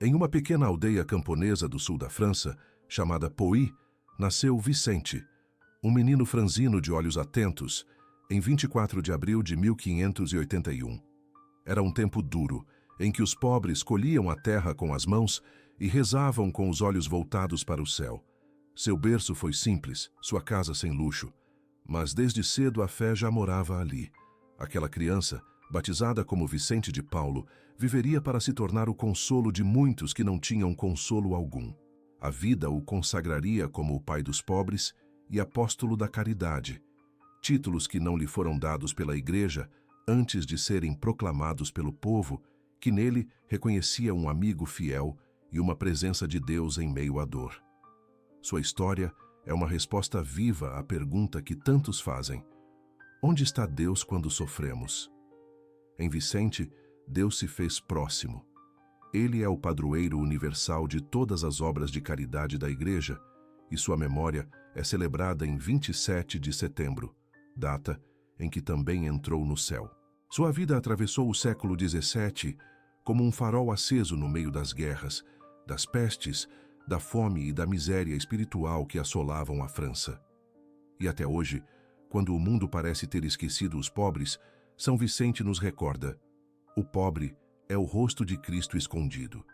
Em uma pequena aldeia camponesa do sul da França, chamada Pouilly, nasceu Vicente, um menino franzino de olhos atentos, em 24 de abril de 1581. Era um tempo duro, em que os pobres colhiam a terra com as mãos e rezavam com os olhos voltados para o céu. Seu berço foi simples, sua casa sem luxo, mas desde cedo a fé já morava ali. Aquela criança, batizada como Vicente de Paulo, viveria para se tornar o consolo de muitos que não tinham consolo algum. A vida o consagraria como o pai dos pobres e apóstolo da caridade, títulos que não lhe foram dados pela Igreja antes de serem proclamados pelo povo, que nele reconhecia um amigo fiel e uma presença de Deus em meio à dor. Sua história é uma resposta viva à pergunta que tantos fazem: onde está Deus quando sofremos? Em Vicente, Deus se fez próximo. Ele é o padroeiro universal de todas as obras de caridade da Igreja e sua memória é celebrada em 27 de setembro, data em que também entrou no céu. Sua vida atravessou o século XVII como um farol aceso no meio das guerras, das pestes, da fome e da miséria espiritual que assolavam a França. E até hoje, quando o mundo parece ter esquecido os pobres, São Vicente nos recorda: o pobre é o rosto de Cristo escondido.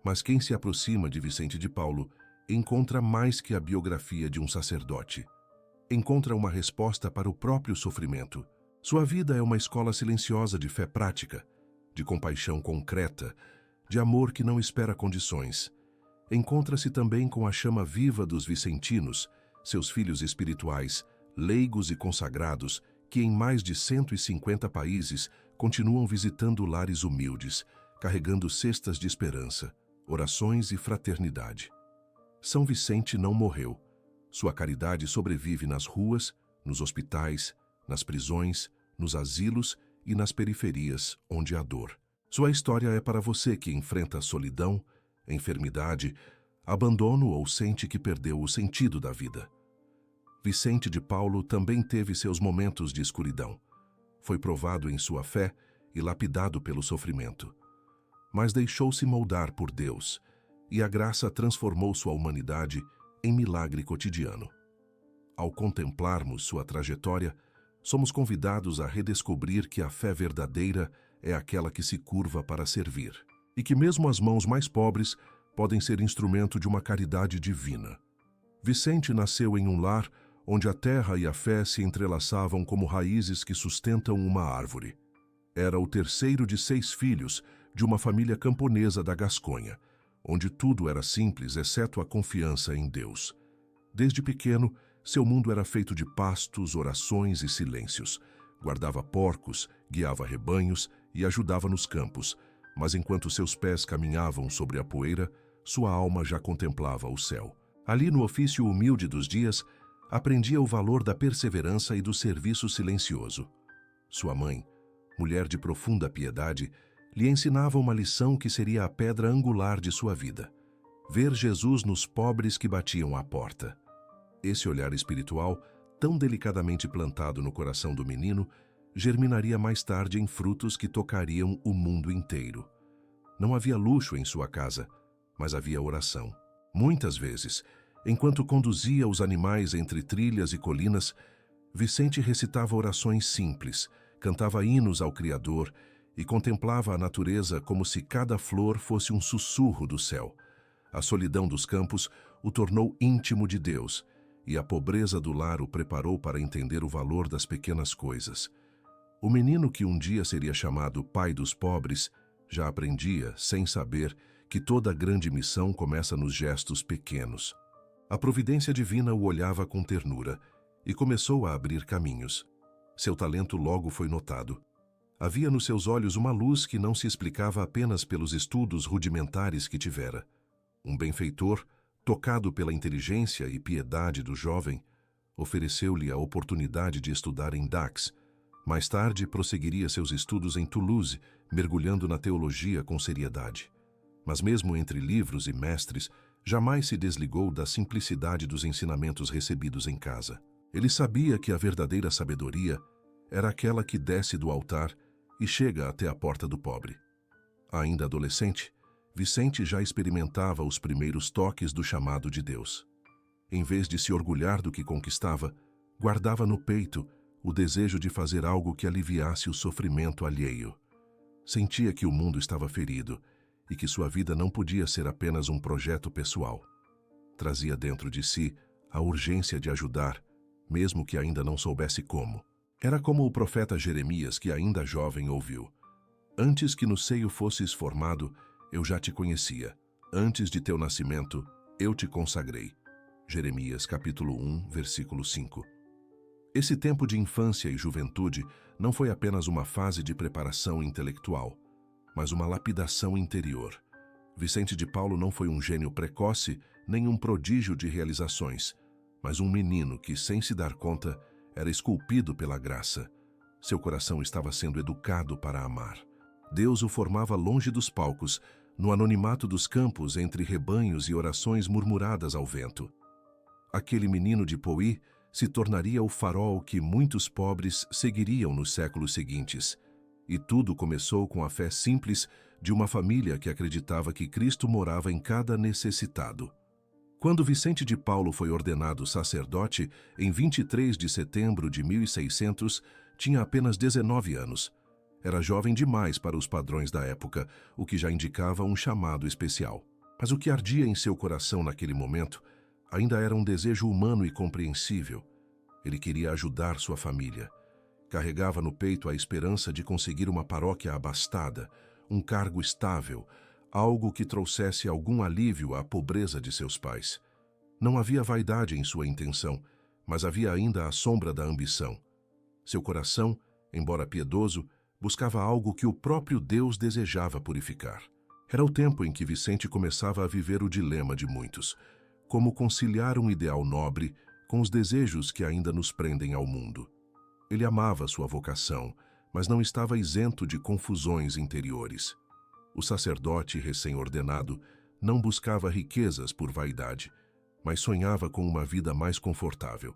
Mas quem se aproxima de Vicente de Paulo encontra mais que a biografia de um sacerdote. Encontra uma resposta para o próprio sofrimento. Sua vida é uma escola silenciosa de fé prática, de compaixão concreta, de amor que não espera condições. Encontra-se também com a chama viva dos vicentinos, seus filhos espirituais, leigos e consagrados, que em mais de 150 países continuam visitando lares humildes, carregando cestas de esperança, orações e fraternidade. São Vicente não morreu. Sua caridade sobrevive nas ruas, nos hospitais, nas prisões, nos asilos e nas periferias, onde há dor. Sua história é para você que enfrenta solidão, enfermidade, abandono ou sente que perdeu o sentido da vida. Vicente de Paulo também teve seus momentos de escuridão. Foi provado em sua fé e lapidado pelo sofrimento. Mas deixou-se moldar por Deus, e a graça transformou sua humanidade em milagre cotidiano. Ao contemplarmos sua trajetória, somos convidados a redescobrir que a fé verdadeira é aquela que se curva para servir, e que mesmo as mãos mais pobres podem ser instrumento de uma caridade divina. Vicente nasceu em um lar onde a terra e a fé se entrelaçavam como raízes que sustentam uma árvore. Era o terceiro de 6 filhos de uma família camponesa da Gasconha, onde tudo era simples exceto a confiança em Deus. Desde pequeno, seu mundo era feito de pastos, orações e silêncios. Guardava porcos, guiava rebanhos e ajudava nos campos, mas enquanto seus pés caminhavam sobre a poeira, sua alma já contemplava o céu. Ali, no ofício humilde dos dias, aprendia o valor da perseverança e do serviço silencioso. Sua mãe, mulher de profunda piedade, lhe ensinava uma lição que seria a pedra angular de sua vida: ver Jesus nos pobres que batiam à porta. Esse olhar espiritual, tão delicadamente plantado no coração do menino, germinaria mais tarde em frutos que tocariam o mundo inteiro. Não havia luxo em sua casa, mas havia oração. Muitas vezes, enquanto conduzia os animais entre trilhas e colinas, Vicente recitava orações simples, cantava hinos ao Criador e contemplava a natureza como se cada flor fosse um sussurro do céu. A solidão dos campos o tornou íntimo de Deus, e a pobreza do lar o preparou para entender o valor das pequenas coisas. O menino que um dia seria chamado pai dos pobres já aprendia, sem saber, que toda grande missão começa nos gestos pequenos. A providência divina o olhava com ternura e começou a abrir caminhos. Seu talento logo foi notado. Havia nos seus olhos uma luz que não se explicava apenas pelos estudos rudimentares que tivera. Um benfeitor, tocado pela inteligência e piedade do jovem, ofereceu-lhe a oportunidade de estudar em Dax. Mais tarde, prosseguiria seus estudos em Toulouse, mergulhando na teologia com seriedade. Mas mesmo entre livros e mestres, jamais se desligou da simplicidade dos ensinamentos recebidos em casa. Ele sabia que a verdadeira sabedoria era aquela que desce do altar e chega até a porta do pobre. Ainda adolescente, Vicente já experimentava os primeiros toques do chamado de Deus. Em vez de se orgulhar do que conquistava, guardava no peito o desejo de fazer algo que aliviasse o sofrimento alheio. Sentia que o mundo estava ferido e que sua vida não podia ser apenas um projeto pessoal. Trazia dentro de si a urgência de ajudar, mesmo que ainda não soubesse como. Era como o profeta Jeremias, que ainda jovem ouviu: "Antes que no seio fosses formado, eu já te conhecia. Antes de teu nascimento, eu te consagrei." Jeremias capítulo 1, versículo 5. Esse tempo de infância e juventude não foi apenas uma fase de preparação intelectual, mas uma lapidação interior. Vicente de Paulo não foi um gênio precoce, nem um prodígio de realizações, mas um menino que, sem se dar conta, era esculpido pela graça. Seu coração estava sendo educado para amar. Deus o formava longe dos palcos, no anonimato dos campos, entre rebanhos e orações murmuradas ao vento. Aquele menino de Poí se tornaria o farol que muitos pobres seguiriam nos séculos seguintes. E tudo começou com a fé simples de uma família que acreditava que Cristo morava em cada necessitado. Quando Vicente de Paulo foi ordenado sacerdote, em 23 de setembro de 1600, tinha apenas 19 anos. Era jovem demais para os padrões da época, o que já indicava um chamado especial. Mas o que ardia em seu coração naquele momento ainda era um desejo humano e compreensível. Ele queria ajudar sua família. Carregava no peito a esperança de conseguir uma paróquia abastada, um cargo estável, algo que trouxesse algum alívio à pobreza de seus pais. Não havia vaidade em sua intenção, mas havia ainda a sombra da ambição. Seu coração, embora piedoso, buscava algo que o próprio Deus desejava purificar. Era o tempo em que Vicente começava a viver o dilema de muitos: como conciliar um ideal nobre com os desejos que ainda nos prendem ao mundo. Ele amava sua vocação, mas não estava isento de confusões interiores. O sacerdote recém-ordenado não buscava riquezas por vaidade, mas sonhava com uma vida mais confortável.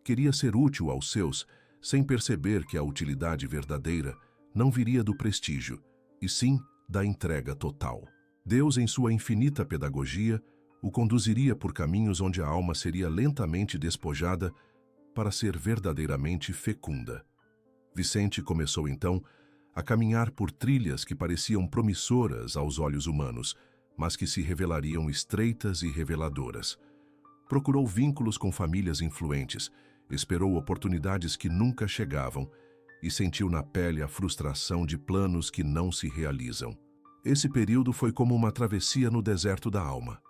Queria ser útil aos seus, sem perceber que a utilidade verdadeira não viria do prestígio, e sim da entrega total. Deus, em sua infinita pedagogia, o conduziria por caminhos onde a alma seria lentamente despojada para ser verdadeiramente fecunda. Vicente começou então a caminhar por trilhas que pareciam promissoras aos olhos humanos, mas que se revelariam estreitas e reveladoras. Procurou vínculos com famílias influentes, esperou oportunidades que nunca chegavam e sentiu na pele a frustração de planos que não se realizam. Esse período foi como uma travessia no deserto da alma.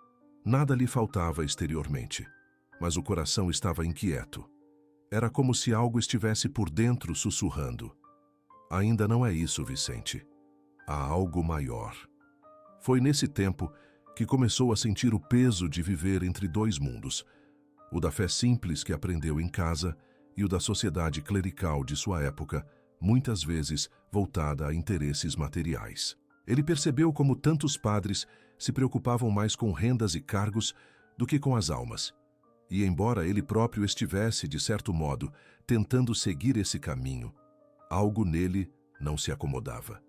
Nada lhe faltava exteriormente, mas o coração estava inquieto. Era como se algo estivesse por dentro sussurrando: "Ainda não é isso, Vicente. Há algo maior." Foi nesse tempo que começou a sentir o peso de viver entre dois mundos: o da fé simples que aprendeu em casa e o da sociedade clerical de sua época, muitas vezes voltada a interesses materiais. Ele percebeu como tantos padres se preocupavam mais com rendas e cargos do que com as almas. E embora ele próprio estivesse, de certo modo, tentando seguir esse caminho, algo nele não se acomodava.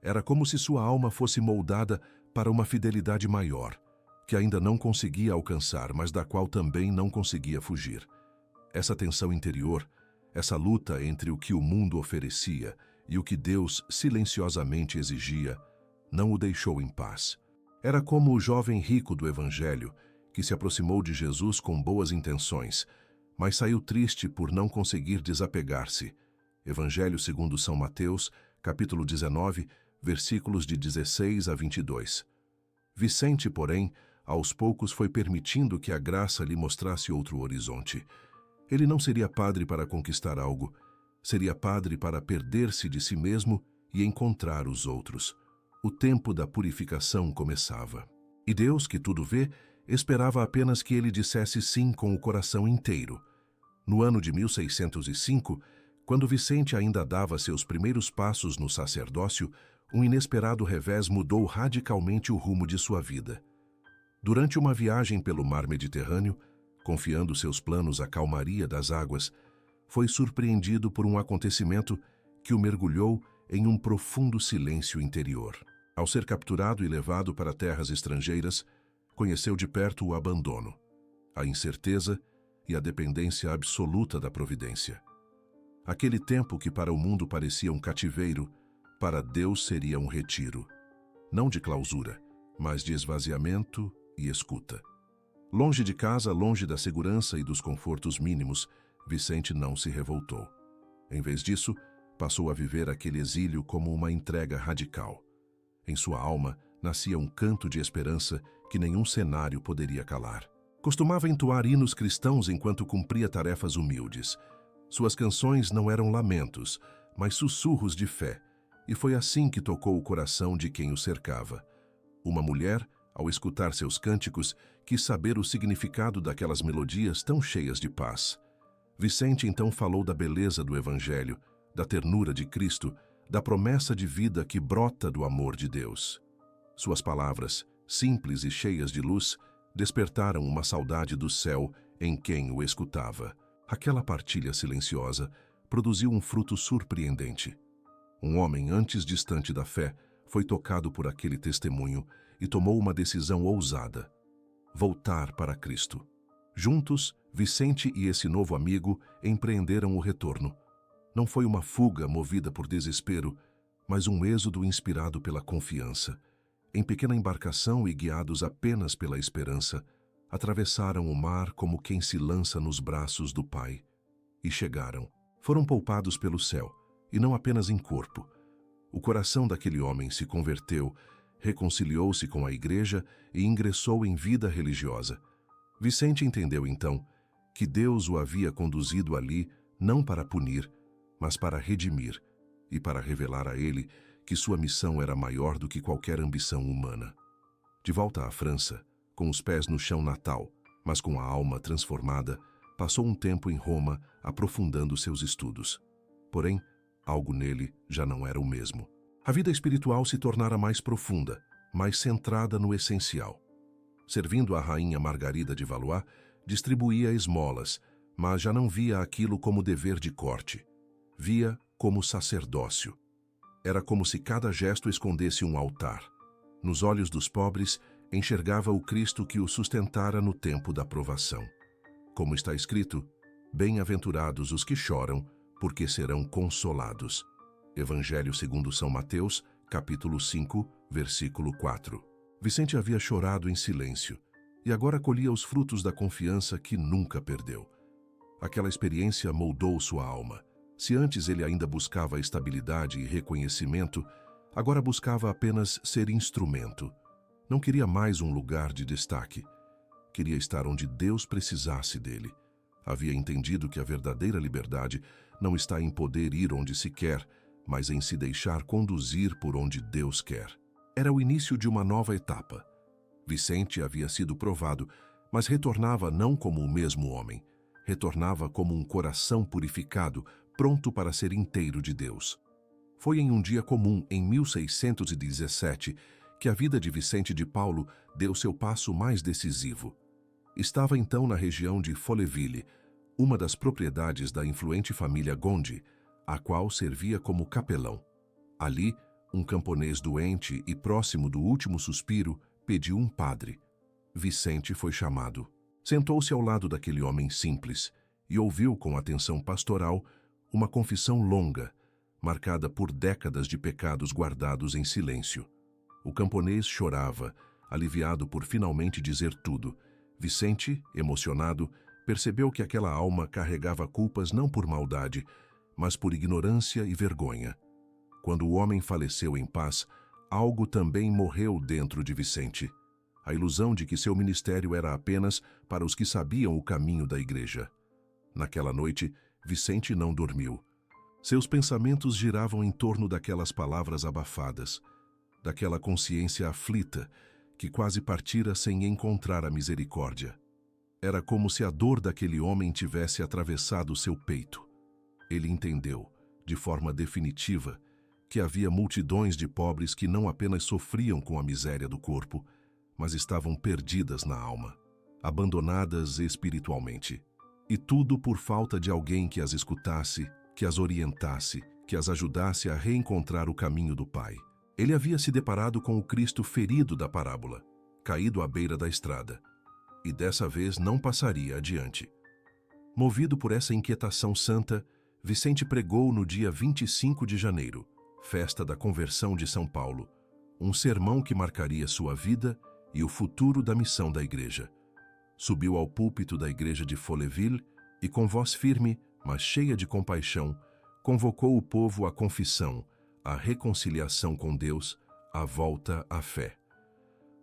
Era como se sua alma fosse moldada para uma fidelidade maior, que ainda não conseguia alcançar, mas da qual também não conseguia fugir. Essa tensão interior, essa luta entre o que o mundo oferecia e o que Deus silenciosamente exigia, não o deixou em paz. Era como o jovem rico do Evangelho, que se aproximou de Jesus com boas intenções, mas saiu triste por não conseguir desapegar-se. Evangelho segundo São Mateus, capítulo 19, versículos de 16 a 22. Vicente, porém, aos poucos foi permitindo que a graça lhe mostrasse outro horizonte. Ele não seria padre para conquistar algo, seria padre para perder-se de si mesmo e encontrar os outros. O tempo da purificação começava. E Deus, que tudo vê, esperava apenas que ele dissesse sim com o coração inteiro. No ano de 1605, quando Vicente ainda dava seus primeiros passos no sacerdócio, um inesperado revés mudou radicalmente o rumo de sua vida. Durante uma viagem pelo mar Mediterrâneo, confiando seus planos à calmaria das águas, foi surpreendido por um acontecimento que o mergulhou em um profundo silêncio interior. Ao ser capturado e levado para terras estrangeiras, conheceu de perto o abandono, a incerteza e a dependência absoluta da providência. Aquele tempo que para o mundo parecia um cativeiro, para Deus seria um retiro, não de clausura, mas de esvaziamento e escuta. Longe de casa, longe da segurança e dos confortos mínimos, Vicente não se revoltou. Em vez disso, passou a viver aquele exílio como uma entrega radical. Em sua alma nascia um canto de esperança que nenhum cenário poderia calar. Costumava entoar hinos cristãos enquanto cumpria tarefas humildes. Suas canções não eram lamentos, mas sussurros de fé, e foi assim que tocou o coração de quem o cercava. Uma mulher, ao escutar seus cânticos, quis saber o significado daquelas melodias tão cheias de paz. Vicente então falou da beleza do Evangelho, da ternura de Cristo, da promessa de vida que brota do amor de Deus. Suas palavras, simples e cheias de luz, despertaram uma saudade do céu em quem o escutava. Aquela partilha silenciosa produziu um fruto surpreendente. Um homem antes distante da fé foi tocado por aquele testemunho e tomou uma decisão ousada: voltar para Cristo. Juntos, Vicente e esse novo amigo empreenderam o retorno. Não foi uma fuga movida por desespero, mas um êxodo inspirado pela confiança. Em pequena embarcação e guiados apenas pela esperança, atravessaram o mar como quem se lança nos braços do Pai. E chegaram. Foram poupados pelo céu, e não apenas em corpo. O coração daquele homem se converteu, reconciliou-se com a igreja e ingressou em vida religiosa. Vicente entendeu então que Deus o havia conduzido ali não para punir, mas para redimir e para revelar a ele que sua missão era maior do que qualquer ambição humana. De volta à França, com os pés no chão natal, mas com a alma transformada, passou um tempo em Roma aprofundando seus estudos. Porém, algo nele já não era o mesmo. A vida espiritual se tornara mais profunda, mais centrada no essencial. Servindo a rainha Margarida de Valois, distribuía esmolas, mas já não via aquilo como dever de corte. Via como sacerdócio. Era como se cada gesto escondesse um altar. Nos olhos dos pobres, enxergava o Cristo que o sustentara no tempo da provação. Como está escrito, bem-aventurados os que choram, porque serão consolados. Evangelho segundo São Mateus, capítulo 5, versículo 4. Vicente havia chorado em silêncio, e agora colhia os frutos da confiança que nunca perdeu. Aquela experiência moldou sua alma. Se antes ele ainda buscava estabilidade e reconhecimento, agora buscava apenas ser instrumento. Não queria mais um lugar de destaque. Queria estar onde Deus precisasse dele. Havia entendido que a verdadeira liberdade não está em poder ir onde se quer, mas em se deixar conduzir por onde Deus quer. Era o início de uma nova etapa. Vicente havia sido provado, mas retornava não como o mesmo homem. Retornava como um coração purificado, pronto para ser inteiro de Deus. Foi em um dia comum, em 1617, que a vida de Vicente de Paulo deu seu passo mais decisivo. Estava então na região de Folleville, uma das propriedades da influente família Gondi, a qual servia como capelão. Ali, um camponês doente e próximo do último suspiro pediu um padre. Vicente foi chamado. Sentou-se ao lado daquele homem simples e ouviu com atenção pastoral uma confissão longa, marcada por décadas de pecados guardados em silêncio. O camponês chorava, aliviado por finalmente dizer tudo. Vicente, emocionado, percebeu que aquela alma carregava culpas não por maldade, mas por ignorância e vergonha. Quando o homem faleceu em paz, algo também morreu dentro de Vicente. A ilusão de que seu ministério era apenas para os que sabiam o caminho da igreja. Naquela noite, Vicente não dormiu. Seus pensamentos giravam em torno daquelas palavras abafadas, daquela consciência aflita que quase partira sem encontrar a misericórdia. Era como se a dor daquele homem tivesse atravessado seu peito. Ele entendeu, de forma definitiva, que havia multidões de pobres que não apenas sofriam com a miséria do corpo, mas estavam perdidas na alma, abandonadas espiritualmente. E tudo por falta de alguém que as escutasse, que as orientasse, que as ajudasse a reencontrar o caminho do Pai. Ele havia se deparado com o Cristo ferido da parábola, caído à beira da estrada, e dessa vez não passaria adiante. Movido por essa inquietação santa, Vicente pregou no dia 25 de janeiro, festa da conversão de São Paulo, um sermão que marcaria sua vida e o futuro da missão da igreja. Subiu ao púlpito da igreja de Folleville e, com voz firme, mas cheia de compaixão, convocou o povo à confissão, à reconciliação com Deus, à volta à fé.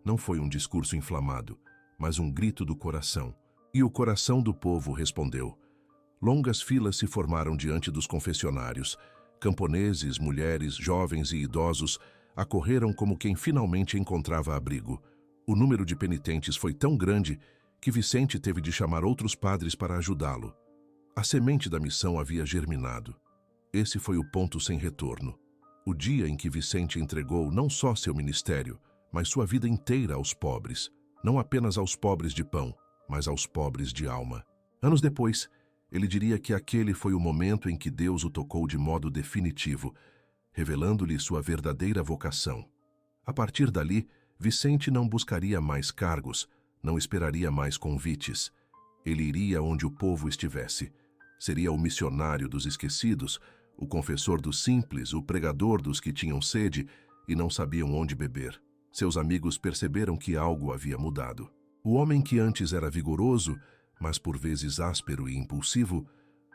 Não foi um discurso inflamado, mas um grito do coração. E o coração do povo respondeu. Longas filas se formaram diante dos confessionários. Camponeses, mulheres, jovens e idosos acorreram como quem finalmente encontrava abrigo. O número de penitentes foi tão grande que Vicente teve de chamar outros padres para ajudá-lo. A semente da missão havia germinado. Esse foi o ponto sem retorno. O dia em que Vicente entregou não só seu ministério, mas sua vida inteira aos pobres. Não apenas aos pobres de pão, mas aos pobres de alma. Anos depois, ele diria que aquele foi o momento em que Deus o tocou de modo definitivo, revelando-lhe sua verdadeira vocação. A partir dali, Vicente não buscaria mais cargos, não esperaria mais convites. Ele iria onde o povo estivesse. Seria o missionário dos esquecidos, o confessor dos simples, o pregador dos que tinham sede e não sabiam onde beber. Seus amigos perceberam que algo havia mudado. O homem que antes era vigoroso, mas por vezes áspero e impulsivo,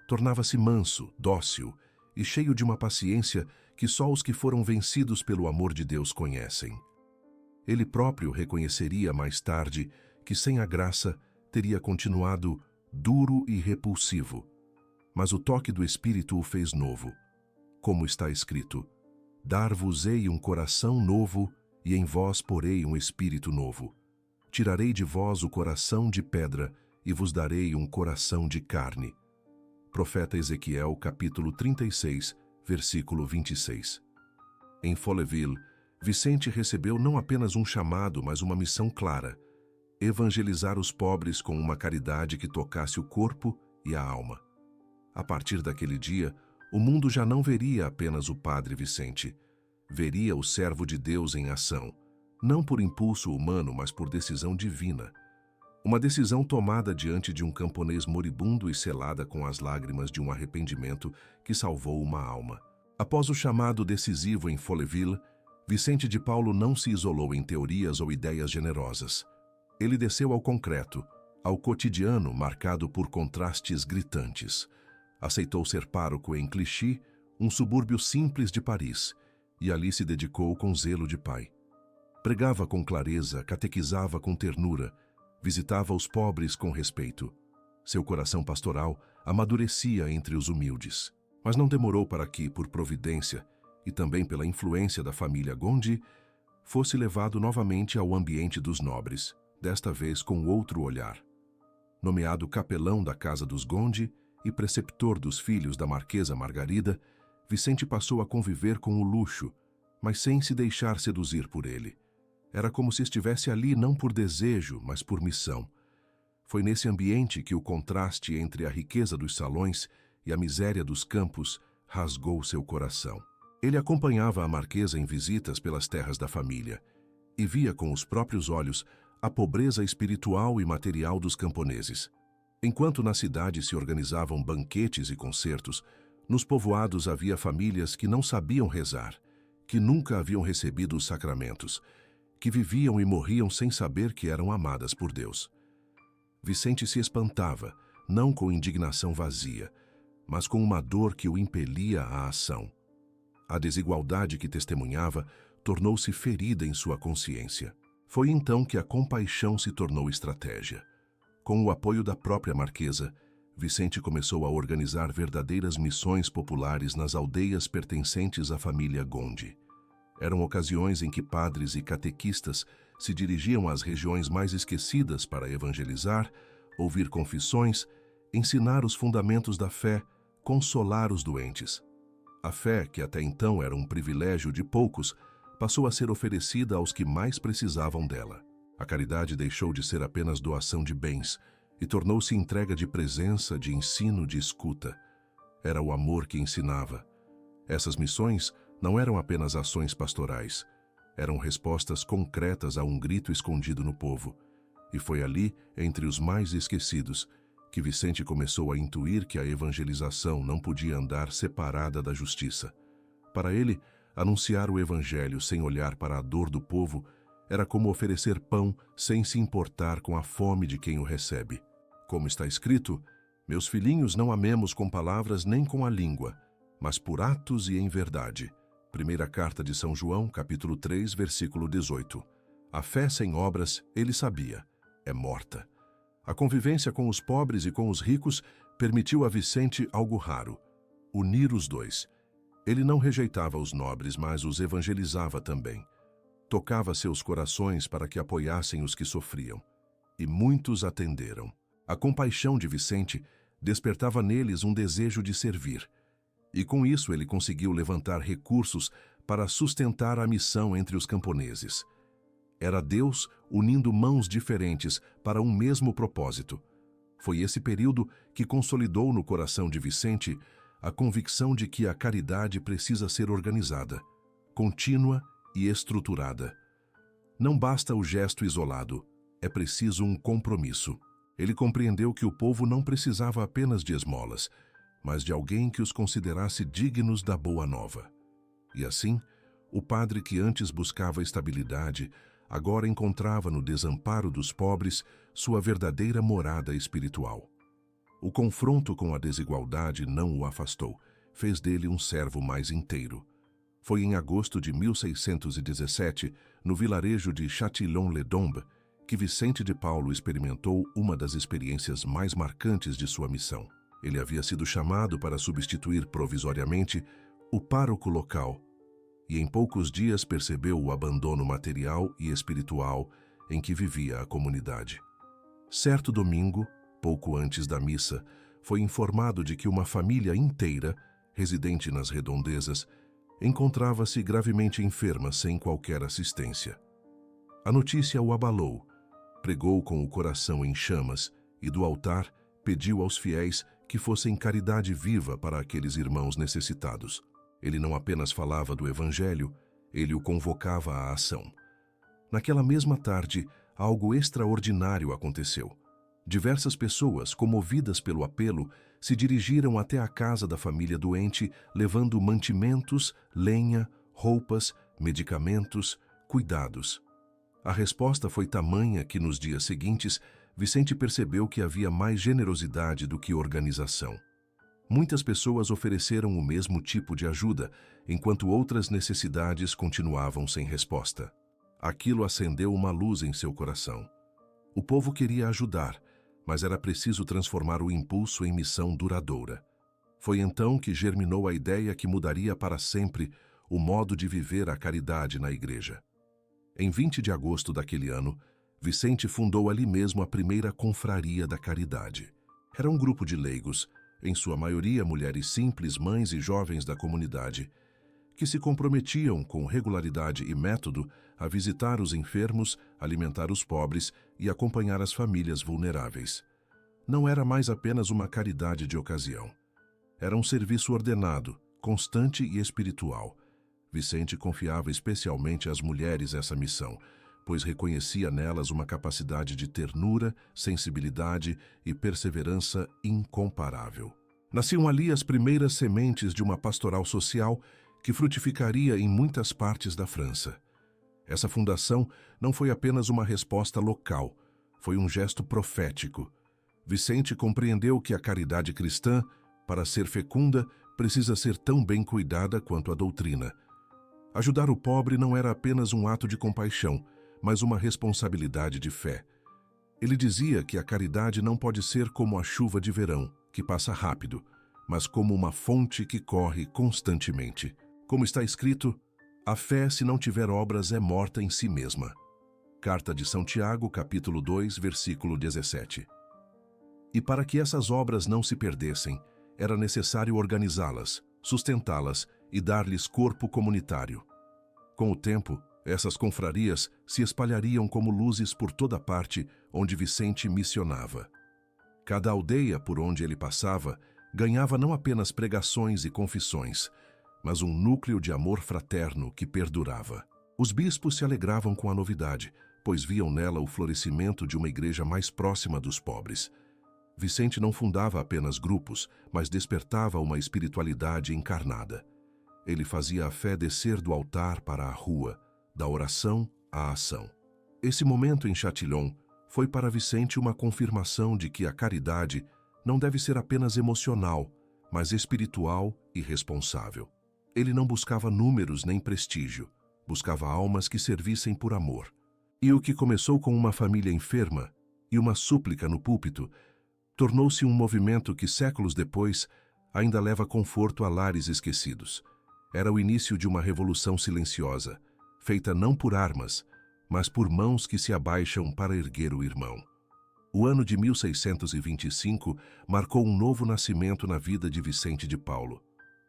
tornava-se manso, dócil e cheio de uma paciência que só os que foram vencidos pelo amor de Deus conhecem. Ele próprio reconheceria mais tarde que sem a graça teria continuado duro e repulsivo, mas o toque do Espírito o fez novo. Como está escrito, dar-vos-ei um coração novo e em vós porei um espírito novo. Tirarei de vós o coração de pedra e vos darei um coração de carne. Profeta Ezequiel, capítulo 36, versículo 26. Em Folleville, Vicente recebeu não apenas um chamado, mas uma missão clara: evangelizar os pobres com uma caridade que tocasse o corpo e a alma. A partir daquele dia, o mundo já não veria apenas o Padre Vicente. Veria o servo de Deus em ação, não por impulso humano, mas por decisão divina. Uma decisão tomada diante de um camponês moribundo e selada com as lágrimas de um arrependimento que salvou uma alma. Após o chamado decisivo em Folleville, Vicente de Paulo não se isolou em teorias ou ideias generosas. Ele desceu ao concreto, ao cotidiano marcado por contrastes gritantes. Aceitou ser pároco em Clichy, um subúrbio simples de Paris, e ali se dedicou com zelo de pai. Pregava com clareza, catequizava com ternura, visitava os pobres com respeito. Seu coração pastoral amadurecia entre os humildes. Mas não demorou para que, por providência e também pela influência da família Gondi, fosse levado novamente ao ambiente dos nobres, desta vez com outro olhar. Nomeado capelão da casa dos Gondi e preceptor dos filhos da Marquesa Margarida, Vicente passou a conviver com o luxo, mas sem se deixar seduzir por ele. Era como se estivesse ali não por desejo, mas por missão. Foi nesse ambiente que o contraste entre a riqueza dos salões e a miséria dos campos rasgou seu coração. Ele acompanhava a Marquesa em visitas pelas terras da família e via com os próprios olhos a pobreza espiritual e material dos camponeses. Enquanto na cidade se organizavam banquetes e concertos, nos povoados havia famílias que não sabiam rezar, que nunca haviam recebido os sacramentos, que viviam e morriam sem saber que eram amadas por Deus. Vicente se espantava, não com indignação vazia, mas com uma dor que o impelia à ação. A desigualdade que testemunhava tornou-se ferida em sua consciência. Foi então que a compaixão se tornou estratégia. Com o apoio da própria Marquesa, Vicente começou a organizar verdadeiras missões populares nas aldeias pertencentes à família Gondi. Eram ocasiões em que padres e catequistas se dirigiam às regiões mais esquecidas para evangelizar, ouvir confissões, ensinar os fundamentos da fé, consolar os doentes. A fé, que até então era um privilégio de poucos, passou a ser oferecida aos que mais precisavam dela. A caridade deixou de ser apenas doação de bens e tornou-se entrega de presença, de ensino, de escuta. Era o amor que ensinava. Essas missões Não eram apenas ações pastorais, eram respostas concretas a um grito escondido no povo. E foi ali, entre os mais esquecidos, que Vicente começou a intuir que a evangelização não podia andar separada da justiça. Para ele, anunciar o evangelho sem olhar para a dor do povo era como oferecer pão sem se importar com a fome de quem o recebe. Como está escrito, meus filhinhos, não amemos com palavras nem com a língua, mas por atos e em verdade. Primeira carta de São João, capítulo 3, versículo 18. A fé sem obras, ele sabia, é morta. A convivência com os pobres e com os ricos permitiu a Vicente algo raro: unir os dois. Ele não rejeitava os nobres, mas os evangelizava também. Tocava seus corações para que apoiassem os que sofriam. E muitos atenderam. A compaixão de Vicente despertava neles um desejo de servir. E com isso ele conseguiu levantar recursos para sustentar a missão entre os camponeses. Era Deus unindo mãos diferentes para um mesmo propósito. Foi esse período que consolidou no coração de Vicente a convicção de que a caridade precisa ser organizada, contínua e estruturada. Não basta o gesto isolado, é preciso um compromisso. Ele compreendeu que o povo não precisava apenas de esmolas, mas de alguém que os considerasse dignos da boa nova. E assim, o padre que antes buscava estabilidade, agora encontrava no desamparo dos pobres sua verdadeira morada espiritual. O confronto com a desigualdade não o afastou, fez dele um servo mais inteiro. Foi em agosto de 1617, no vilarejo de Châtillon-les-Dombes, que Vicente de Paulo experimentou uma das experiências mais marcantes de sua missão. Ele havia sido chamado para substituir provisoriamente o pároco local, e em poucos dias percebeu o abandono material e espiritual em que vivia a comunidade. Certo domingo, pouco antes da missa, foi informado de que uma família inteira, residente nas redondezas, encontrava-se gravemente enferma sem qualquer assistência. A notícia o abalou, pregou com o coração em chamas e do altar pediu aos fiéis que fossem caridade viva para aqueles irmãos necessitados. Ele não apenas falava do Evangelho, ele o convocava à ação. Naquela mesma tarde, algo extraordinário aconteceu. Diversas pessoas, comovidas pelo apelo, se dirigiram até a casa da família doente, levando mantimentos, lenha, roupas, medicamentos, cuidados. A resposta foi tamanha que, nos dias seguintes, Vicente percebeu que havia mais generosidade do que organização. Muitas pessoas ofereceram o mesmo tipo de ajuda, enquanto outras necessidades continuavam sem resposta. Aquilo acendeu uma luz em seu coração. O povo queria ajudar, mas era preciso transformar o impulso em missão duradoura. Foi então que germinou a ideia que mudaria para sempre o modo de viver a caridade na igreja. Em 20 de agosto daquele ano, Vicente fundou ali mesmo a primeira confraria da caridade. Era um grupo de leigos, em sua maioria mulheres simples, mães e jovens da comunidade, que se comprometiam com regularidade e método a visitar os enfermos, alimentar os pobres e acompanhar as famílias vulneráveis. Não era mais apenas uma caridade de ocasião. Era um serviço ordenado, constante e espiritual. Vicente confiava especialmente às mulheres essa missão, pois reconhecia nelas uma capacidade de ternura, sensibilidade e perseverança incomparável. Nasciam ali as primeiras sementes de uma pastoral social que frutificaria em muitas partes da França. Essa fundação não foi apenas uma resposta local, foi um gesto profético. Vicente compreendeu que a caridade cristã, para ser fecunda, precisa ser tão bem cuidada quanto a doutrina. Ajudar o pobre não era apenas um ato de compaixão, mas uma responsabilidade de fé. Ele dizia que a caridade não pode ser como a chuva de verão, que passa rápido, mas como uma fonte que corre constantemente. Como está escrito, a fé, se não tiver obras, é morta em si mesma. Carta de São Tiago, capítulo 2, versículo 17. E para que essas obras não se perdessem, era necessário organizá-las, sustentá-las e dar-lhes corpo comunitário. Com o tempo, essas confrarias se espalhariam como luzes por toda parte onde Vicente missionava. Cada aldeia por onde ele passava ganhava não apenas pregações e confissões, mas um núcleo de amor fraterno que perdurava. Os bispos se alegravam com a novidade, pois viam nela o florescimento de uma igreja mais próxima dos pobres. Vicente não fundava apenas grupos, mas despertava uma espiritualidade encarnada. Ele fazia a fé descer do altar para a rua, da oração à ação. Esse momento em Châtillon foi para Vicente uma confirmação de que a caridade não deve ser apenas emocional, mas espiritual e responsável. Ele não buscava números nem prestígio, buscava almas que servissem por amor. E o que começou com uma família enferma e uma súplica no púlpito, tornou-se um movimento que séculos depois ainda leva conforto a lares esquecidos. Era o início de uma revolução silenciosa, feita não por armas, mas por mãos que se abaixam para erguer o irmão. O ano de 1625 marcou um novo nascimento na vida de Vicente de Paulo.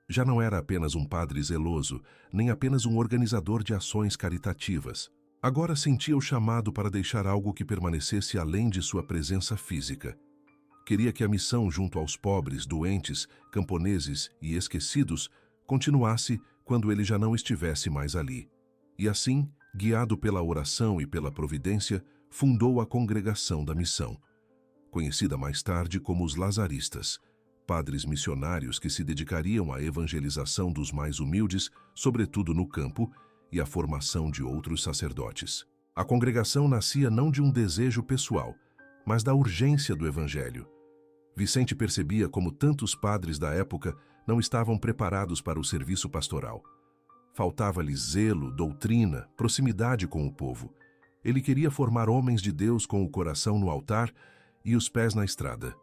Já não era apenas um padre zeloso, nem apenas um organizador de ações caritativas. Agora sentia o chamado para deixar algo que permanecesse além de sua presença física. Queria que a missão junto aos pobres, doentes, camponeses e esquecidos continuasse quando ele já não estivesse mais ali. E assim, guiado pela oração e pela providência, fundou a Congregação da Missão, conhecida mais tarde como os Lazaristas, padres missionários que se dedicariam à evangelização dos mais humildes, sobretudo no campo, e à formação de outros sacerdotes. A congregação nascia não de um desejo pessoal, mas da urgência do Evangelho. Vicente percebia como tantos padres da época não estavam preparados para o serviço pastoral. Faltava-lhes zelo, doutrina, proximidade com o povo. Ele queria formar homens de Deus com o coração no altar e os pés na estrada.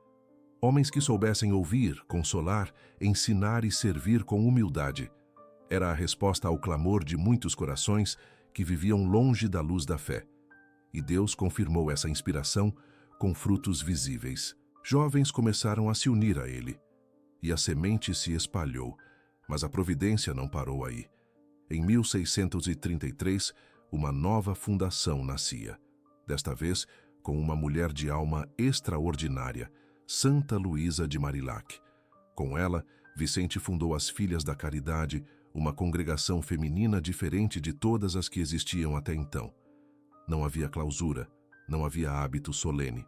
Homens que soubessem ouvir, consolar, ensinar e servir com humildade. Era a resposta ao clamor de muitos corações que viviam longe da luz da fé. E Deus confirmou essa inspiração com frutos visíveis. Jovens começaram a se unir a ele. E a semente se espalhou, mas a providência não parou aí. Em 1633, uma nova fundação nascia. Desta vez, com uma mulher de alma extraordinária, Santa Luísa de Marillac. Com ela, Vicente fundou as Filhas da Caridade, uma congregação feminina diferente de todas as que existiam até então. Não havia clausura, não havia hábito solene.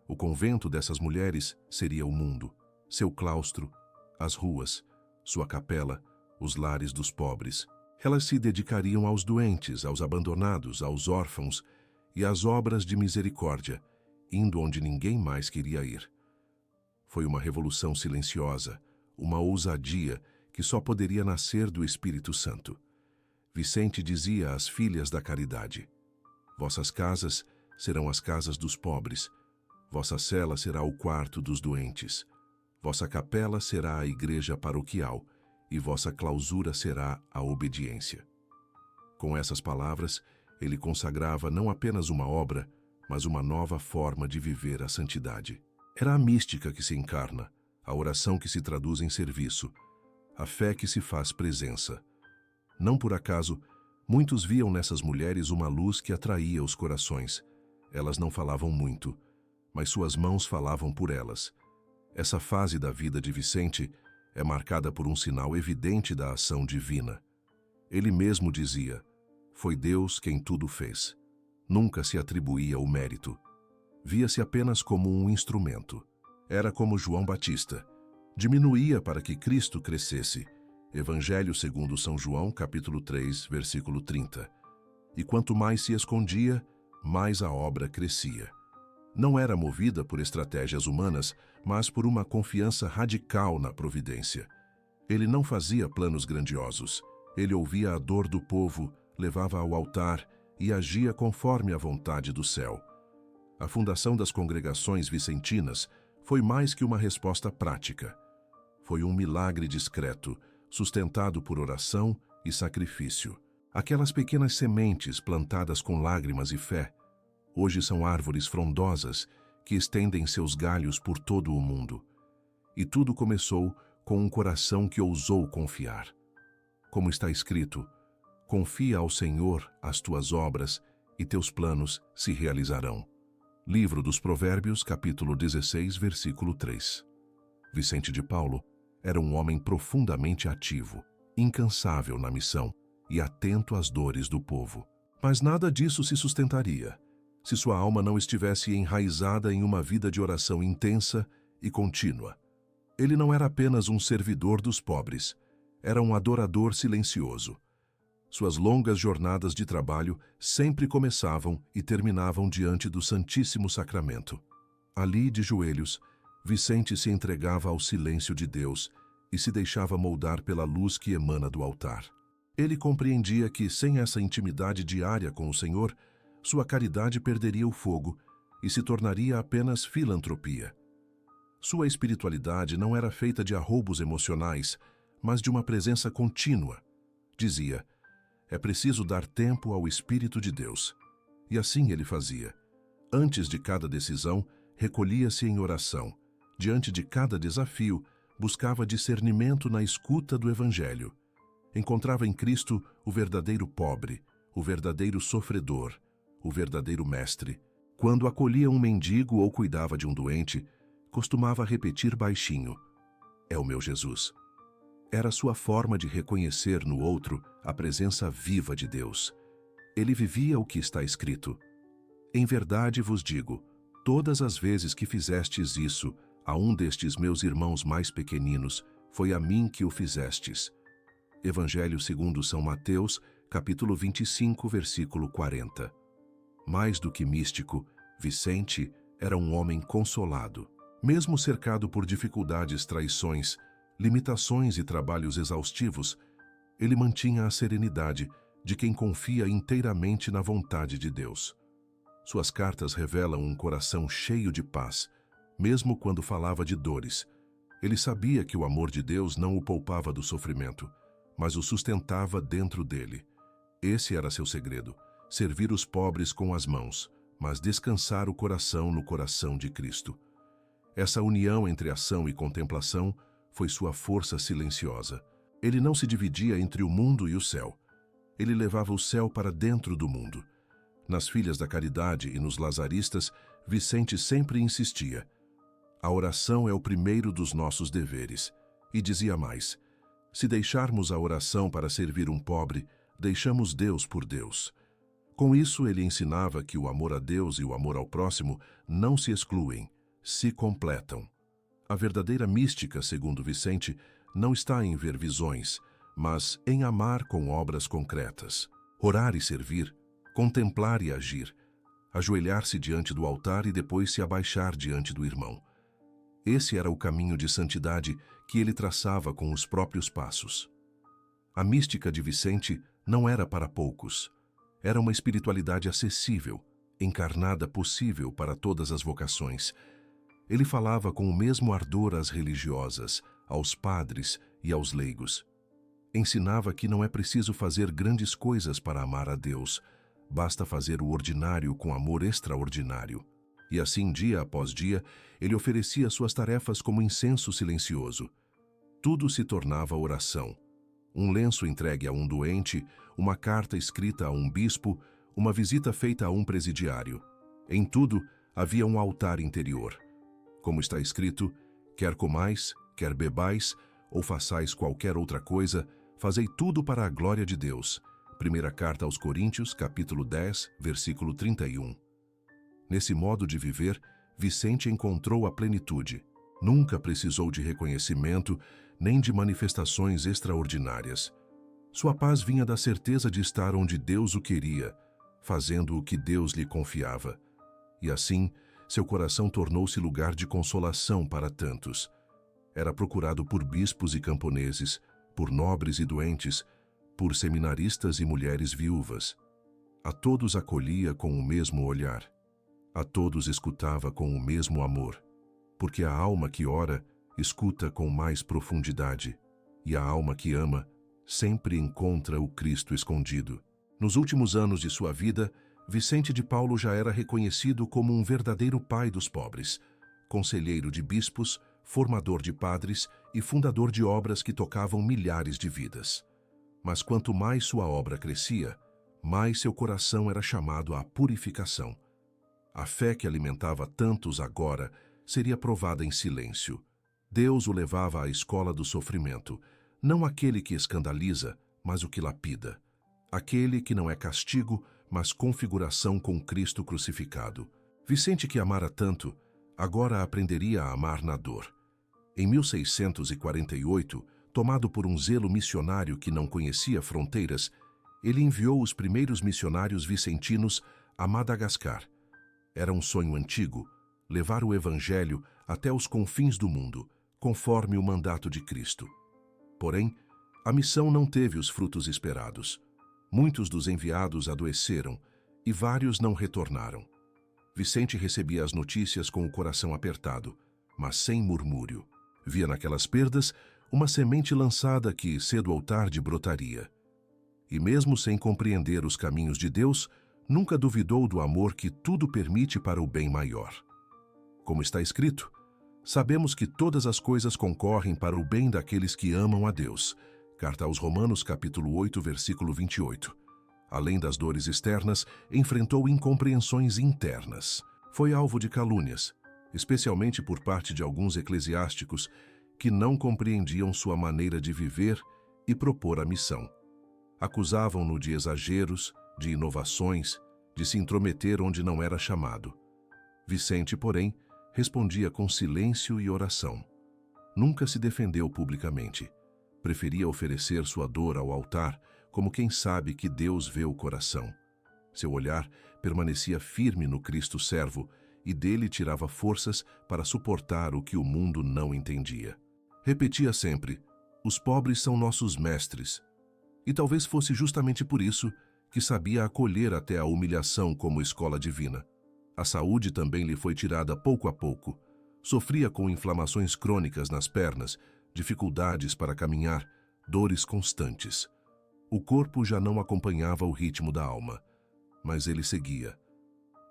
O convento dessas mulheres seria o mundo, seu claustro, as ruas, sua capela, os lares dos pobres. Elas se dedicariam aos doentes, aos abandonados, aos órfãos e às obras de misericórdia, indo onde ninguém mais queria ir. Foi uma revolução silenciosa, uma ousadia que só poderia nascer do Espírito Santo. Vicente dizia às Filhas da Caridade: vossas casas serão as casas dos pobres, vossa cela será o quarto dos doentes, vossa capela será a igreja paroquial e vossa clausura será a obediência. Com essas palavras, ele consagrava não apenas uma obra, mas uma nova forma de viver a santidade. Era a mística que se encarna, a oração que se traduz em serviço, a fé que se faz presença. Não por acaso, muitos viam nessas mulheres uma luz que atraía os corações. Elas não falavam muito, mas suas mãos falavam por elas. Essa fase da vida de Vicente é marcada por um sinal evidente da ação divina. Ele mesmo dizia: foi Deus quem tudo fez. Nunca se atribuía o mérito. Via-se apenas como um instrumento. Era como João Batista. Diminuía para que Cristo crescesse. Evangelho segundo São João, capítulo 3, versículo 30. E quanto mais se escondia, mais a obra crescia. Não era movida por estratégias humanas, mas por uma confiança radical na providência. Ele não fazia planos grandiosos. Ele ouvia a dor do povo, levava ao altar e agia conforme a vontade do céu. A fundação das congregações vicentinas foi mais que uma resposta prática. Foi um milagre discreto, sustentado por oração e sacrifício. Aquelas pequenas sementes plantadas com lágrimas e fé, hoje são árvores frondosas que estendem seus galhos por todo o mundo. E tudo começou com um coração que ousou confiar. Como está escrito: confia ao Senhor as tuas obras e teus planos se realizarão. Livro dos Provérbios, capítulo 16, versículo 3. Vicente de Paulo era um homem profundamente ativo. incansável na missão e atento às dores do povo. Mas nada disso se sustentaria se sua alma não estivesse enraizada em uma vida de oração intensa e contínua. Ele não era apenas um servidor dos pobres, era um adorador silencioso. Suas longas jornadas de trabalho sempre começavam e terminavam diante do Santíssimo Sacramento. Ali, de joelhos, Vicente se entregava ao silêncio de Deus e se deixava moldar pela luz que emana do altar. Ele compreendia que, sem essa intimidade diária com o Senhor, sua caridade perderia o fogo e se tornaria apenas filantropia. Sua espiritualidade não era feita de arroubos emocionais, mas de uma presença contínua. Dizia: é preciso dar tempo ao Espírito de Deus. E assim ele fazia. Antes de cada decisão, recolhia-se em oração. Diante de cada desafio, buscava discernimento na escuta do Evangelho. Encontrava em Cristo o verdadeiro pobre, o verdadeiro sofredor, o verdadeiro mestre. Quando acolhia um mendigo ou cuidava de um doente, costumava repetir baixinho: é o meu Jesus. Era sua forma de reconhecer no outro a presença viva de Deus. Ele vivia o que está escrito: em verdade vos digo, todas as vezes que fizestes isso a um destes meus irmãos mais pequeninos, foi a mim que o fizestes. Evangelho segundo São Mateus, capítulo 25, versículo 40. Mais do que místico, Vicente era um homem consolado. Mesmo cercado por dificuldades, traições, limitações e trabalhos exaustivos, ele mantinha a serenidade de quem confia inteiramente na vontade de Deus. Suas cartas revelam um coração cheio de paz, mesmo quando falava de dores. Ele sabia que o amor de Deus não o poupava do sofrimento, mas o sustentava dentro dele. Esse era seu segredo: servir os pobres com as mãos, mas descansar o coração no coração de Cristo. Essa união entre ação e contemplação foi sua força silenciosa. Ele não se dividia entre o mundo e o céu. Ele levava o céu para dentro do mundo. Nas Filhas da Caridade e nos Lazaristas, Vicente sempre insistia: a oração é o primeiro dos nossos deveres. E dizia mais: se deixarmos a oração para servir um pobre, deixamos Deus por Deus. Com isso, ele ensinava que o amor a Deus e o amor ao próximo não se excluem, se completam. A verdadeira mística, segundo Vicente, não está em ver visões, mas em amar com obras concretas. Orar e servir, contemplar e agir, ajoelhar-se diante do altar e depois se abaixar diante do irmão. Esse era o caminho de santidade que ele traçava com os próprios passos. A mística de Vicente não era para poucos. Era uma espiritualidade acessível, encarnada, possível para todas as vocações. Ele falava com o mesmo ardor às religiosas, aos padres e aos leigos. Ensinava que não é preciso fazer grandes coisas para amar a Deus, basta fazer o ordinário com amor extraordinário. E assim, dia após dia, ele oferecia suas tarefas como incenso silencioso. Tudo se tornava oração. Um lenço entregue a um doente, uma carta escrita a um bispo, uma visita feita a um presidiário. Em tudo, havia um altar interior. Como está escrito: quer comais, quer bebais, ou façais qualquer outra coisa, fazei tudo para a glória de Deus. Primeira carta aos Coríntios, capítulo 10, versículo 31. Nesse modo de viver, Vicente encontrou a plenitude. Nunca precisou de reconhecimento, nem de manifestações extraordinárias. Sua paz vinha da certeza de estar onde Deus o queria, fazendo o que Deus lhe confiava. E assim, seu coração tornou-se lugar de consolação para tantos. Era procurado por bispos e camponeses, por nobres e doentes, por seminaristas e mulheres viúvas. A todos acolhia com o mesmo olhar. A todos escutava com o mesmo amor, porque a alma que ora escuta com mais profundidade, e a alma que ama sempre encontra o Cristo escondido. Nos últimos anos de sua vida, Vicente de Paulo já era reconhecido como um verdadeiro pai dos pobres, conselheiro de bispos, formador de padres e fundador de obras que tocavam milhares de vidas. Mas quanto mais sua obra crescia, mais seu coração era chamado à purificação. A fé que alimentava tantos agora seria provada em silêncio. Deus o levava à escola do sofrimento, Não aquele que escandaliza, mas o que lapida. Aquele que não é castigo, mas configuração com Cristo crucificado. Vicente, que amara tanto, agora aprenderia a amar na dor. Em 1648, tomado por um zelo missionário que não conhecia fronteiras, ele enviou os primeiros missionários vicentinos a Madagascar. Era um sonho antigo, levar o Evangelho até os confins do mundo, conforme o mandato de Cristo. Porém, a missão não teve os frutos esperados. Muitos dos enviados adoeceram e vários não retornaram. Vicente recebia as notícias com o coração apertado, mas sem murmúrio. Via naquelas perdas uma semente lançada que, cedo ou tarde, brotaria. E mesmo sem compreender os caminhos de Deus, nunca duvidou do amor que tudo permite para o bem maior. Como está escrito, sabemos que todas as coisas concorrem para o bem daqueles que amam a Deus. Carta aos Romanos, capítulo 8, versículo 28. Além das dores externas, enfrentou incompreensões internas. Foi alvo de calúnias, especialmente por parte de alguns eclesiásticos que não compreendiam sua maneira de viver e propor a missão. Acusavam-no de exageros, de inovações, de se intrometer onde não era chamado. Vicente, porém, respondia com silêncio e oração. Nunca se defendeu publicamente. Preferia oferecer sua dor ao altar, como quem sabe que Deus vê o coração. Seu olhar permanecia firme no Cristo servo e dele tirava forças para suportar o que o mundo não entendia. Repetia sempre: os pobres são nossos mestres. E talvez fosse justamente por isso que sabia acolher até a humilhação como escola divina. A saúde também lhe foi tirada pouco a pouco. Sofria com inflamações crônicas nas pernas, dificuldades para caminhar, dores constantes. O corpo já não acompanhava o ritmo da alma, mas ele seguia.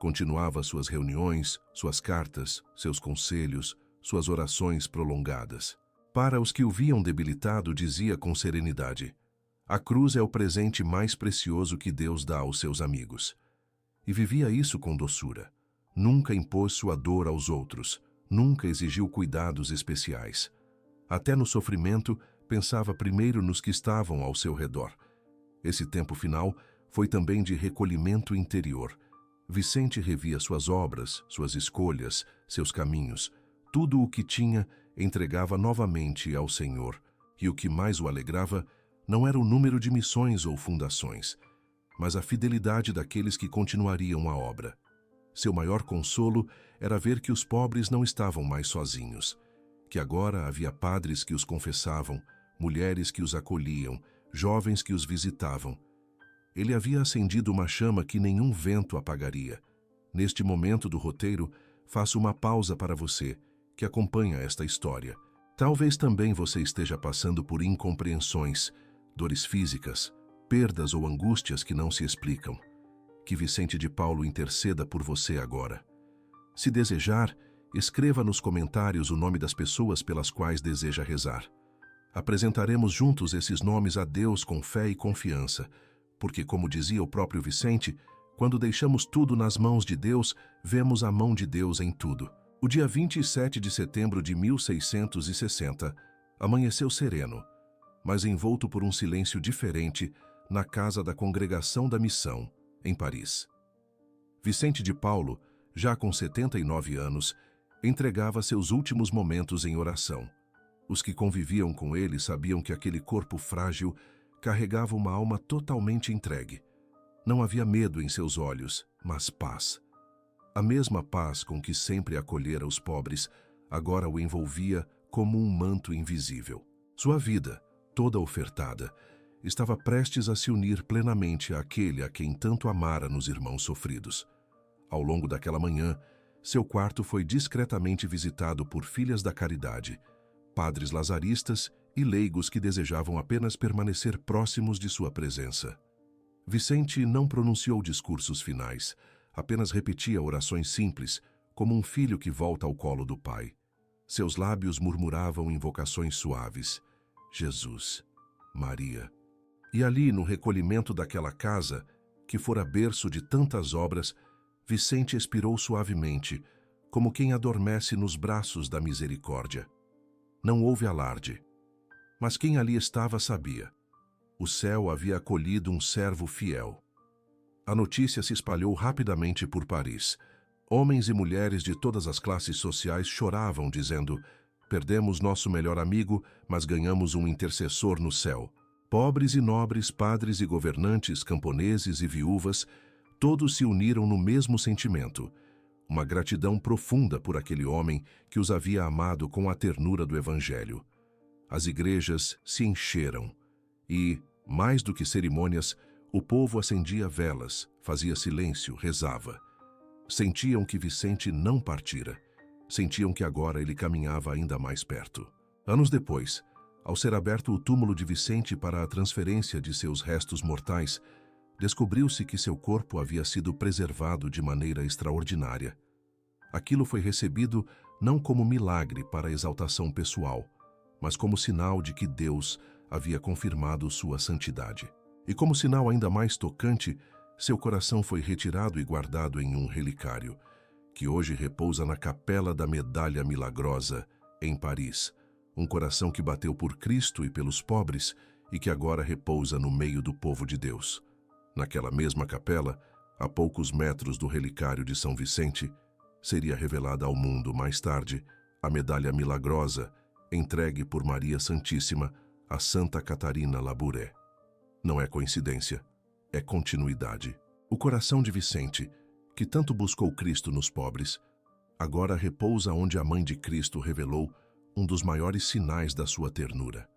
Continuava suas reuniões, suas cartas, seus conselhos, suas orações prolongadas. Para os que o viam debilitado, dizia com serenidade: a cruz é o presente mais precioso que Deus dá aos seus amigos. E vivia isso com doçura. Nunca impôs sua dor aos outros, nunca exigiu cuidados especiais. Até no sofrimento, pensava primeiro nos que estavam ao seu redor. Esse tempo final foi também de recolhimento interior. Vicente revia suas obras, suas escolhas, seus caminhos. Tudo o que tinha entregava novamente ao Senhor. E o que mais o alegrava não era o número de missões ou fundações, mas a fidelidade daqueles que continuariam a obra. Seu maior consolo era ver que os pobres não estavam mais sozinhos, que agora havia padres que os confessavam, mulheres que os acolhiam, jovens que os visitavam. Ele havia acendido uma chama que nenhum vento apagaria. Neste momento do roteiro, faço uma pausa para você, que acompanha esta história. Talvez também você esteja passando por incompreensões, dores físicas, perdas ou angústias que não se explicam. Que Vicente de Paulo interceda por você agora. Se desejar, escreva nos comentários o nome das pessoas pelas quais deseja rezar. Apresentaremos juntos esses nomes a Deus com fé e confiança, porque, como dizia o próprio Vicente, quando deixamos tudo nas mãos de Deus, vemos a mão de Deus em tudo. O dia 27 de setembro de 1660 amanheceu sereno, mas envolto por um silêncio diferente na casa da Congregação da Missão, em Paris. Vicente de Paulo, já com 79 anos, entregava seus últimos momentos em oração. Os que conviviam com ele sabiam que aquele corpo frágil carregava uma alma totalmente entregue. Não havia medo em seus olhos, mas paz. A mesma paz com que sempre acolhera os pobres, agora o envolvia como um manto invisível. Sua vida, toda ofertada, estava prestes a se unir plenamente àquele a quem tanto amara nos irmãos sofridos. Ao longo daquela manhã, seu quarto foi discretamente visitado por filhas da caridade, padres lazaristas e leigos que desejavam apenas permanecer próximos de sua presença. Vicente não pronunciou discursos finais, apenas repetia orações simples, como um filho que volta ao colo do pai. Seus lábios murmuravam invocações suaves: Jesus, Maria. E ali, no recolhimento daquela casa, que fora berço de tantas obras, Vicente expirou suavemente, como quem adormece nos braços da misericórdia. Não houve alarde, Mas quem ali estava sabia. O céu havia acolhido um servo fiel. A notícia se espalhou rapidamente por Paris. Homens e mulheres de todas as classes sociais choravam, dizendo: perdemos nosso melhor amigo, mas ganhamos um intercessor no céu. Pobres e nobres, padres e governantes, camponeses e viúvas, todos se uniram no mesmo sentimento, uma gratidão profunda por aquele homem que os havia amado com a ternura do Evangelho. As igrejas se encheram e, mais do que cerimônias, o povo acendia velas, fazia silêncio, rezava. Sentiam que Vicente não partira. Sentiam que agora ele caminhava ainda mais perto. Anos depois, ao ser aberto o túmulo de Vicente para a transferência de seus restos mortais, descobriu-se que seu corpo havia sido preservado de maneira extraordinária. Aquilo foi recebido não como milagre para exaltação pessoal, mas como sinal de que Deus havia confirmado sua santidade. E como sinal ainda mais tocante, seu coração foi retirado e guardado em um relicário, que hoje repousa na Capela da Medalha Milagrosa, em Paris, um coração que bateu por Cristo e pelos pobres e que agora repousa no meio do povo de Deus. Naquela mesma capela, a poucos metros do relicário de São Vicente, seria revelada ao mundo mais tarde a Medalha Milagrosa, entregue por Maria Santíssima a Santa Catarina Labouré. Não é coincidência, é continuidade. O coração de Vicente, que tanto buscou Cristo nos pobres, agora repousa onde a Mãe de Cristo revelou um dos maiores sinais da sua ternura.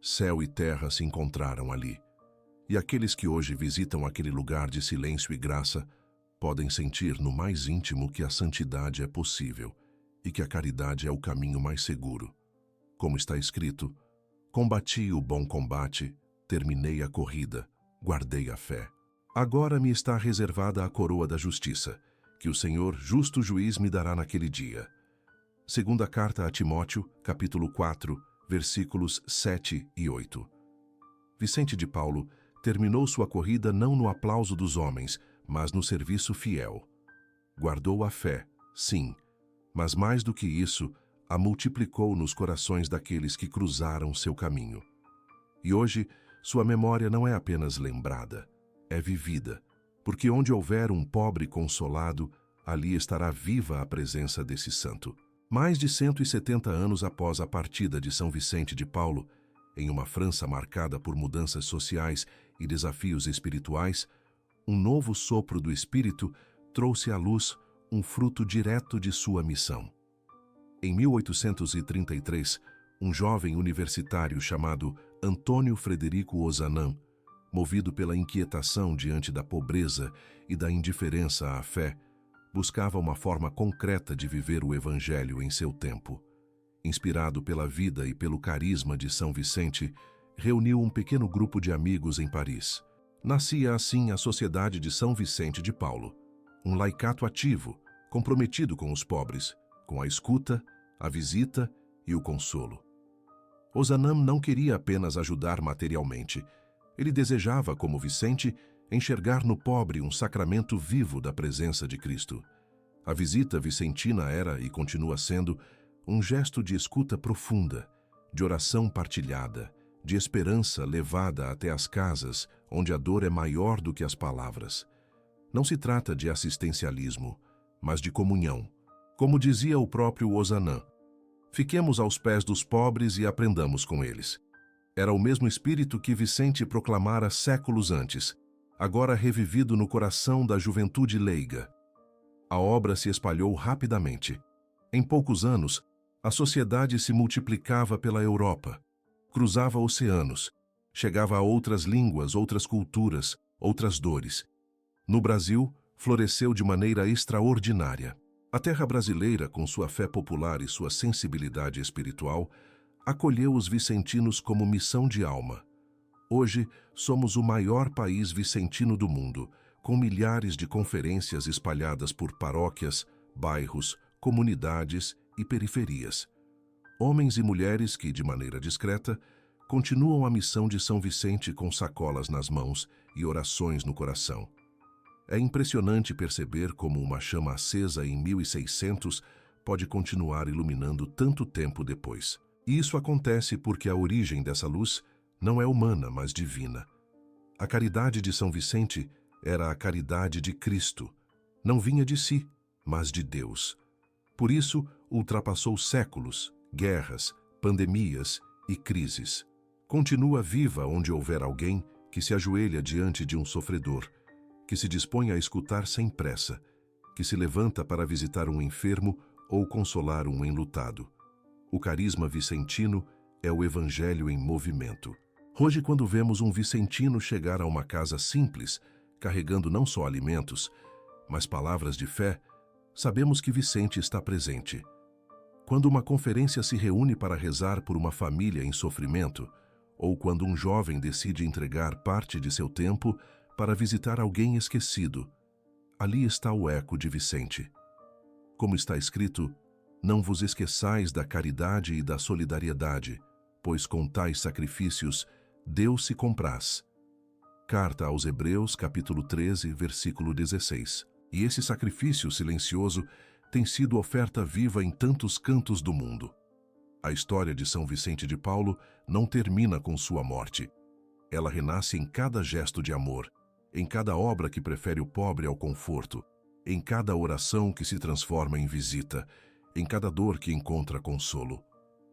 Céu e terra se encontraram ali, e aqueles que hoje visitam aquele lugar de silêncio e graça podem sentir no mais íntimo que a santidade é possível e que a caridade é o caminho mais seguro. Como está escrito: combati o bom combate, terminei a corrida, guardei a fé. Agora me está reservada a coroa da justiça, que o Senhor, justo juiz, me dará naquele dia. Segunda carta a Timóteo, capítulo 4, versículos 7 e 8. Vicente de Paulo terminou sua corrida não no aplauso dos homens, mas no serviço fiel. Guardou a fé, sim, mas mais do que isso, a multiplicou nos corações daqueles que cruzaram seu caminho. E hoje, sua memória não é apenas lembrada, é vivida, porque onde houver um pobre consolado, ali estará viva a presença desse santo. Mais de 170 anos após a partida de São Vicente de Paulo, em uma França marcada por mudanças sociais e desafios espirituais, um novo sopro do Espírito trouxe à luz um fruto direto de sua missão. Em 1833, um jovem universitário chamado Antônio Frederico Ozanam, movido pela inquietação diante da pobreza e da indiferença à fé, buscava uma forma concreta de viver o Evangelho em seu tempo. Inspirado pela vida e pelo carisma de São Vicente, reuniu um pequeno grupo de amigos em Paris. Nascia assim a Sociedade de São Vicente de Paulo, um laicato ativo, comprometido com os pobres, com a escuta, a visita e o consolo. Ozanam não queria apenas ajudar materialmente. Ele desejava, como Vicente, enxergar no pobre um sacramento vivo da presença de Cristo. A visita vicentina era, e continua sendo, um gesto de escuta profunda, de oração partilhada, de esperança levada até as casas, onde a dor é maior do que as palavras. Não se trata de assistencialismo, mas de comunhão. Como dizia o próprio Ozanam, fiquemos aos pés dos pobres e aprendamos com eles. Era o mesmo espírito que Vicente proclamara séculos antes, agora revivido no coração da juventude leiga. A obra se espalhou rapidamente. Em poucos anos, a sociedade se multiplicava pela Europa, cruzava oceanos, chegava a outras línguas, outras culturas, outras dores. No Brasil, floresceu de maneira extraordinária. A terra brasileira, com sua fé popular e sua sensibilidade espiritual, acolheu os vicentinos como missão de alma. Hoje, somos o maior país vicentino do mundo, com milhares de conferências espalhadas por paróquias, bairros, comunidades e periferias. Homens e mulheres que, de maneira discreta, continuam a missão de São Vicente com sacolas nas mãos e orações no coração. É impressionante perceber como uma chama acesa em 1600 pode continuar iluminando tanto tempo depois. E isso acontece porque a origem dessa luz não é humana, mas divina. A caridade de São Vicente era a caridade de Cristo. Não vinha de si, mas de Deus. Por isso, ultrapassou séculos, guerras, pandemias e crises. Continua viva onde houver alguém que se ajoelha diante de um sofredor, que se dispõe a escutar sem pressa, que se levanta para visitar um enfermo ou consolar um enlutado. O carisma vicentino é o evangelho em movimento. Hoje, quando vemos um vicentino chegar a uma casa simples, carregando não só alimentos, mas palavras de fé, sabemos que Vicente está presente. Quando uma conferência se reúne para rezar por uma família em sofrimento, ou quando um jovem decide entregar parte de seu tempo para visitar alguém esquecido, ali está o eco de Vicente. Como está escrito, não vos esqueçais da caridade e da solidariedade, pois com tais sacrifícios Deus se compraz. Carta aos Hebreus, capítulo 13, versículo 16. E esse sacrifício silencioso tem sido oferta viva em tantos cantos do mundo. A história de São Vicente de Paulo não termina com sua morte. Ela renasce em cada gesto de amor, em cada obra que prefere o pobre ao conforto, em cada oração que se transforma em visita, em cada dor que encontra consolo.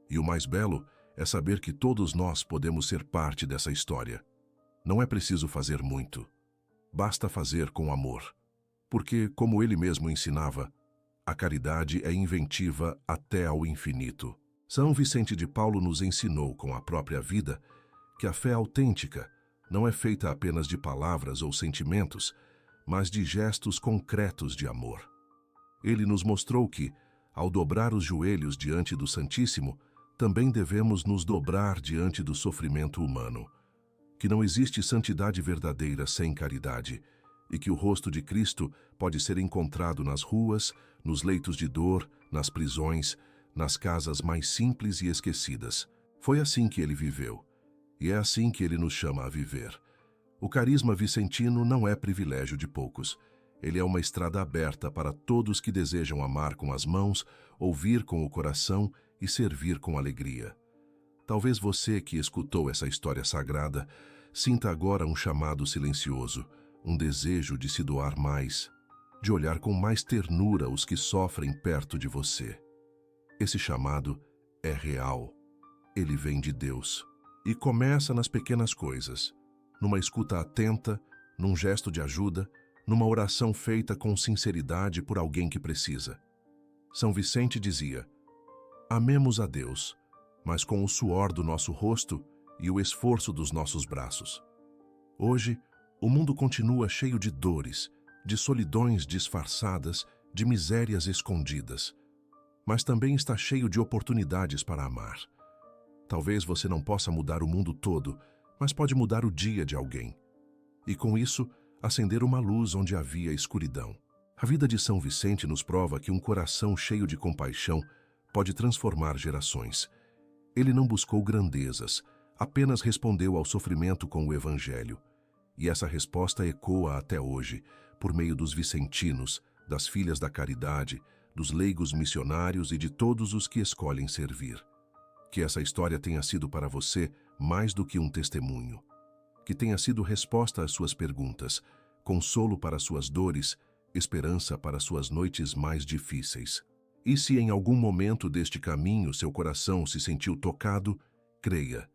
E o mais belo é saber que todos nós podemos ser parte dessa história. Não é preciso fazer muito. Basta fazer com amor. Porque, como ele mesmo ensinava, a caridade é inventiva até ao infinito. São Vicente de Paulo nos ensinou com a própria vida que a fé autêntica não é feita apenas de palavras ou sentimentos, mas de gestos concretos de amor. Ele nos mostrou que, ao dobrar os joelhos diante do Santíssimo, também devemos nos dobrar diante do sofrimento humano, que não existe santidade verdadeira sem caridade, e que o rosto de Cristo pode ser encontrado nas ruas, nos leitos de dor, nas prisões, nas casas mais simples e esquecidas. Foi assim que ele viveu, e é assim que ele nos chama a viver. O carisma vicentino não é privilégio de poucos. Ele é uma estrada aberta para todos que desejam amar com as mãos, ouvir com o coração e servir com alegria. Talvez você que escutou essa história sagrada sinta agora um chamado silencioso, um desejo de se doar mais, de olhar com mais ternura os que sofrem perto de você. Esse chamado é real. Ele vem de Deus e começa nas pequenas coisas, numa escuta atenta, num gesto de ajuda, numa oração feita com sinceridade por alguém que precisa. São Vicente dizia: amemos a Deus, mas com o suor do nosso rosto e o esforço dos nossos braços. Hoje, o mundo continua cheio de dores, de solidões disfarçadas, de misérias escondidas, mas também está cheio de oportunidades para amar. Talvez você não possa mudar o mundo todo, mas pode mudar o dia de alguém. E com isso, acender uma luz onde havia escuridão. A vida de São Vicente nos prova que um coração cheio de compaixão pode transformar gerações. Ele não buscou grandezas, apenas respondeu ao sofrimento com o Evangelho. E essa resposta ecoa até hoje, por meio dos vicentinos, das filhas da caridade, dos leigos missionários e de todos os que escolhem servir. Que essa história tenha sido para você mais do que um testemunho. Que tenha sido resposta às suas perguntas, consolo para suas dores, esperança para suas noites mais difíceis. E se em algum momento deste caminho seu coração se sentiu tocado, creia.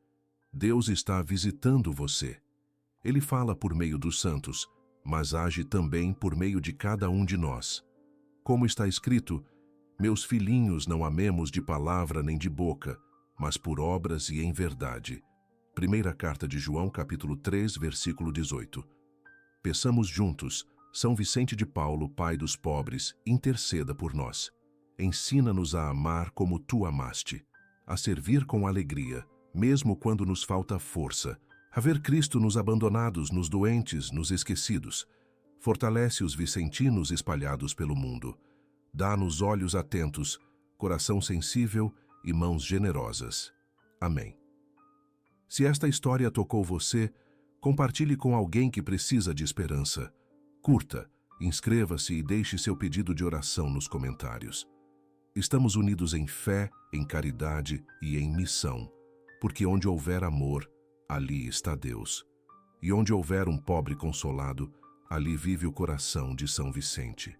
Deus está visitando você. Ele fala por meio dos santos, mas age também por meio de cada um de nós. Como está escrito, meus filhinhos, não amemos de palavra nem de boca, mas por obras e em verdade. Primeira carta de João, capítulo 3, versículo 18. Peçamos juntos, São Vicente de Paulo, Pai dos pobres, interceda por nós. Ensina-nos a amar como tu amaste, a servir com alegria, mesmo quando nos falta força, a ver Cristo nos abandonados, nos doentes, nos esquecidos. Fortalece os vicentinos espalhados pelo mundo. Dá-nos olhos atentos, coração sensível e mãos generosas. Amém. Se esta história tocou você, compartilhe com alguém que precisa de esperança. Curta, inscreva-se e deixe seu pedido de oração nos comentários. Estamos unidos em fé, em caridade e em missão, porque onde houver amor, ali está Deus. E onde houver um pobre consolado, ali vive o coração de São Vicente.